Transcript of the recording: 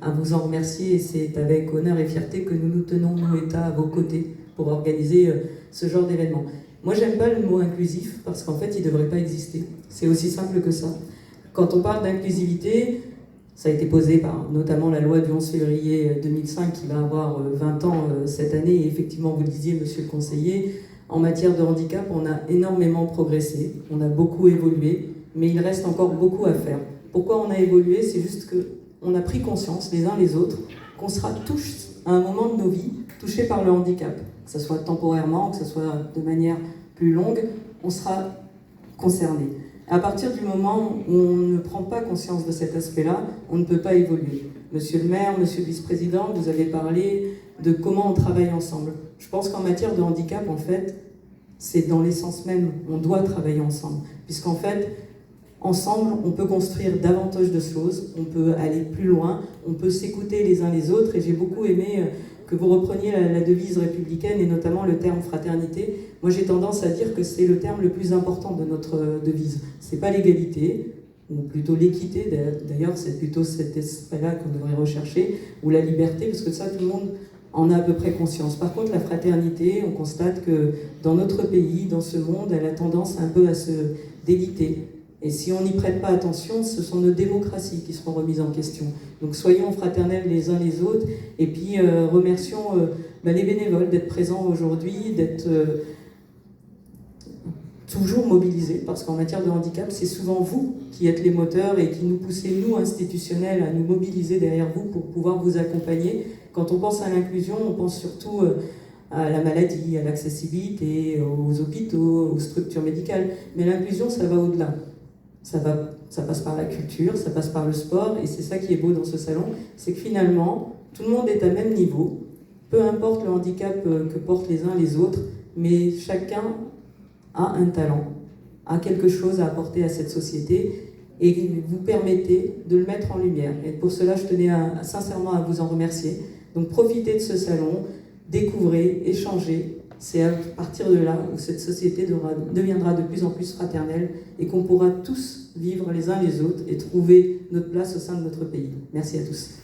à vous en remercier et c'est avec honneur et fierté que nous nous tenons, nous, État, à vos côtés pour organiser ce genre d'événement. Moi, j'aime pas le mot inclusif parce qu'en fait, il ne devrait pas exister. C'est aussi simple que ça. Quand on parle d'inclusivité, ça a été posé par notamment la loi du 11 février 2005 qui va avoir 20 ans cette année. Et effectivement, vous le disiez, monsieur le conseiller, en matière de handicap, on a énormément progressé, on a beaucoup évolué, mais il reste encore beaucoup à faire. Pourquoi on a évolué? C'est juste qu'on a pris conscience, les uns les autres, qu'on sera tous, à un moment de nos vies, touchés par le handicap. Que ce soit temporairement, que ce soit de manière plus longue, on sera concerné. À partir du moment où on ne prend pas conscience de cet aspect-là, on ne peut pas évoluer. Monsieur le maire, monsieur le vice-président, vous avez parlé de comment on travaille ensemble. Je pense qu'en matière de handicap, en fait, c'est dans l'essence même, on doit travailler ensemble. Puisqu'en fait, ensemble, on peut construire davantage de choses, on peut aller plus loin, on peut s'écouter les uns les autres. Et j'ai beaucoup aimé que vous repreniez la devise républicaine et notamment le terme fraternité. Moi, j'ai tendance à dire que c'est le terme le plus important de notre devise. C'est pas l'égalité, ou plutôt l'équité, d'ailleurs, c'est plutôt cet aspect-là qu'on devrait rechercher, ou la liberté, parce que ça, tout le monde en a à peu près conscience. Par contre, la fraternité, on constate que dans notre pays, dans ce monde, elle a tendance un peu à se déliter. Et si on n'y prête pas attention, ce sont nos démocraties qui seront remises en question. Donc soyons fraternels les uns les autres, et puis remercions les bénévoles d'être présents aujourd'hui, d'être toujours mobilisés, parce qu'en matière de handicap, c'est souvent vous qui êtes les moteurs et qui nous poussez, nous, institutionnels, à nous mobiliser derrière vous pour pouvoir vous accompagner. Quand on pense à l'inclusion, on pense surtout à la maladie, à l'accessibilité, aux hôpitaux, aux structures médicales. Mais l'inclusion, ça va au-delà. Ça passe par la culture, ça passe par le sport, et c'est ça qui est beau dans ce salon, c'est que finalement, tout le monde est à même niveau, peu importe le handicap que portent les uns les autres, mais chacun a un talent, a quelque chose à apporter à cette société, et vous permettez de le mettre en lumière. Et pour cela, je tenais sincèrement à vous en remercier. Donc profitez de ce salon, découvrez, échangez. C'est à partir de là où cette société deviendra de plus en plus fraternelle et qu'on pourra tous vivre les uns les autres et trouver notre place au sein de notre pays. Merci à tous.